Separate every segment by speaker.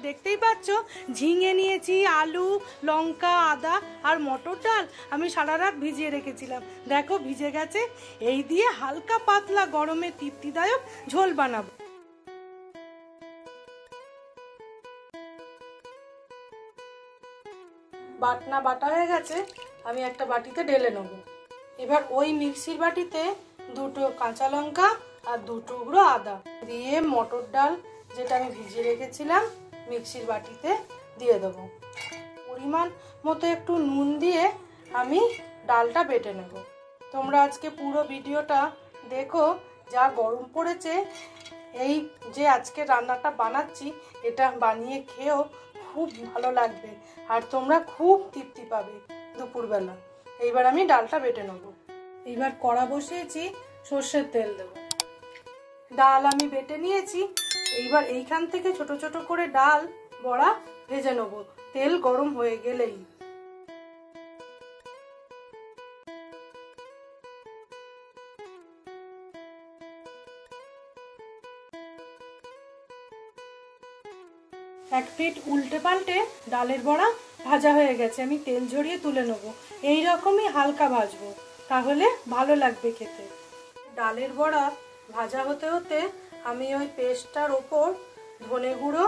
Speaker 1: দেখতেই পাচ্ছ ঝিঙে নিয়েছি, আলু, লঙ্কা, আদা আর মটর ডাল আমি সারা রাত ভিজিয়ে রেখেছিলাম। দেখো ভিজে গেছে। এই দিয়ে হালকা পাতলা গরমে তৃপ্তিদায়ক ঝোল বানাবো। বাটনা বাটা হয়ে গেছে, আমি একটা বাটিতে ঢেলে নেব। এবার ওই মিক্সির বাটিতে দুটো কাঁচা লঙ্কা আর দু টুকরো আদা দিয়ে মটর ডাল যেটা আমি ভিজিয়ে রেখেছিলাম মিক্সির বাটিতে দিয়ে দেবো। পরিমাণ মতো একটু নুন দিয়ে আমি ডালটা বেটে নেব। তোমরা আজকে পুরো ভিডিওটা দেখো। যা গরম পড়েছে, এই যে আজকে রান্নাটা বানাচ্ছি এটা বানিয়ে খেয়েও খুব ভালো লাগবে আর তোমরা খুব তৃপ্তি পাবে দুপুরবেলা। এইবার আমি ডালটা বেটে নেব। এইবার কড়া বসিয়েছি, সর্ষের তেল দেব। ডাল আমি বেটে নিয়েছি। এইবার এইখান থেকে ছোট ছোট করে ডাল বড়া ভেজে নেব তেল গরম হয়ে গেলেই। এক পিঠ উল্টে পাল্টে ডালের বড়া ভাজা হয়ে গেছে, আমি তেল ঝরিয়ে তুলে নেব। এই রকমই হালকা ভাজবো, তাহলে ভালো লাগবে খেতে। ডালের বড়া ভাজা হতে হতে আমি ওই পেস্টটার ওপর ধনে গুঁড়ো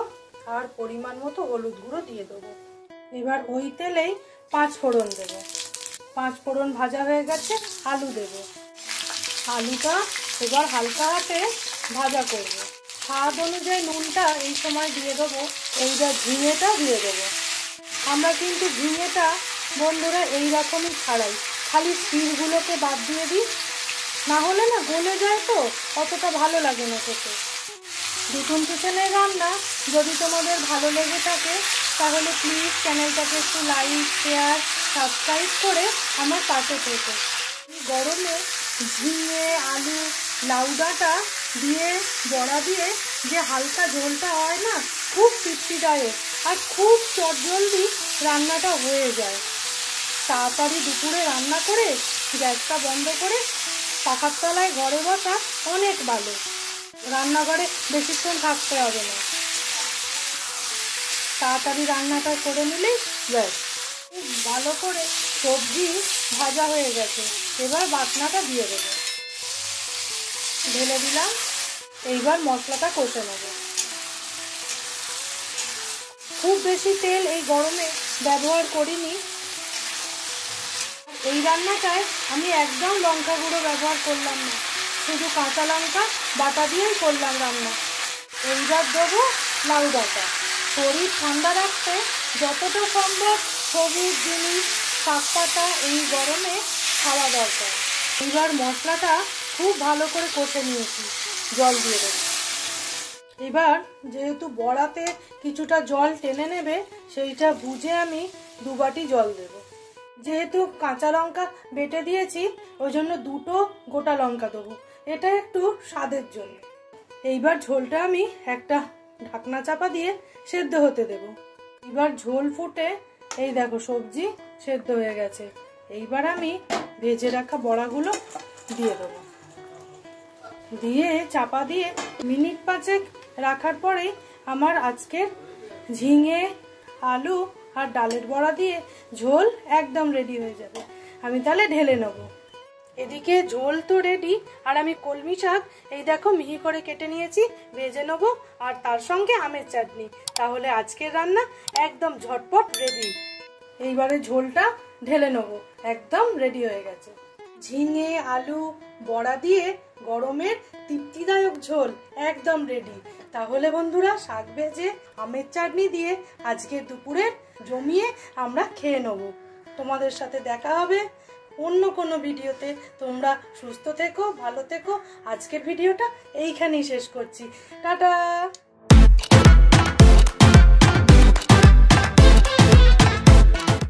Speaker 1: আর পরিমাণ মতো হলুদ গুঁড়ো দিয়ে দেবো। এবার ওই তেলেই 5 ফোড়ন দেবো। 5 ফোড়ন ভাজা হয়ে গেছে, আলু দেব। আলুটা এবার হালকা হাতে ভাজা করব। স্বাদ অনুযায়ী নুনটা এই সময় দিয়ে দেবো। এইবার ঝিঙেটা দিয়ে দেবো। আমরা কিন্তু ঝিঙেটা বন্ধুরা এইরকমই ছাড়াই, খালি শিরগুলোকে বাদ দিয়ে দিই, না হলে না গলে যায় তো অতটা ভালো লাগে না খেতে। বিটুন কিচেনের রান্না যদি তোমাদের ভালো লেগে থাকে তাহলে প্লিজ চ্যানেলটাকে একটু লাইক, শেয়ার, সাবস্ক্রাইব করে আমার পাশে থেকো। গরমে ঝিঙে, আলু, লাউ ডাঁটা দিয়ে বড়া দিয়ে যে হালকা ঝোলটা হয় না, খুব তৃপ্তিদায়ক আর খুব চটজলদি রান্নাটা হয়ে যায়। তাড়াতাড়ি দুপুরে রান্না করে গ্যাসটা বন্ধ করে পাখার তলায় ঘরে বসা অনেক ভালো। রান্নাঘরে বেশিক্ষণ থাকতে হবে না, তাড়াতাড়ি রান্নাটা করে নিলেই ব্যাস। খুব ভালো করে সবজি ভাজা হয়ে গেছে, এবার বাটনাটা দিয়ে দেবো। ঢেলে দিলাম। এইবার মশলাটা কষে নেব। খুব বেশি তেল এই গরমে ব্যবহার করিনি। এই রান্নাটায় আমি একদম লঙ্কা গুঁড়ো ব্যবহার করলাম না, শুধু কাঁচা লঙ্কা বাটা দিয়েই করলাম রান্না। এইবার দেবো লাউ ডাঁটা। শরীর ঠান্ডা রাখতে যতটা সম্ভব সবুজ জিনিস, শাক পাতা এই গরমে খাওয়া দরকার। এইবার মশলাটা খুব ভালো করে কষে নিয়েছি, জল দিয়ে দেবো। এবার যেহেতু বড়াতে কিছুটা জল টেনে নেবে, সেইটা বুঝে আমি 2 বাটি জল দেব। যেহেতু কাঁচা লঙ্কা বেটে দিয়েছি ওই জন্য 2টো গোটা লঙ্কা দেবো, এটা একটু স্বাদের জন্য। এইবার ঝোলটা আমি একটা ঢাকনা চাপা দিয়ে সেদ্ধ হতে দেব। এবার ঝোল ফুটে এই দেখো সবজি সেদ্ধ হয়ে গেছে। এইবার আমি ভেজে রাখা বড়াগুলো দিয়ে দেবো। দিয়ে চাপা দিয়ে মিনিট 5 রাখার পরেই আমার আজকের ঝিঙে, আলু আর ডালের বড়া দিয়ে ঝোল একদম রেডি হয়ে যাবে। আমি তাহলে ঢেলে নেব। এদিকে ঝোল তো রেডি, আর আমি কলমি শাক এই দেখো মিহি করে কেটে নিয়েছি, ভেজে নেবো আর তার সঙ্গে আমের চাটনি। তাহলে আজকের রান্না একদম ঝটপট রেডি। এইবারে ঝোলটা ঢেলে নেবো, একদম রেডি হয়ে গেছে। ঝিঙে, আলু, বড়া দিয়ে গরমের তৃপ্তিদায়ক ঝোল একদম রেডি। তাহলে বন্ধুরা শাক ভেজে আমের চাটনি দিয়ে আজকের দুপুরের জমিয়ে আমরা খেয়ে নেব। তোমাদের সাথে দেখা হবে অন্য কোনো ভিডিওতে। তোমরা সুস্থ থেকো, ভালো থেকো। আজকের ভিডিওটা এইখানেই শেষ করছি। টাটা।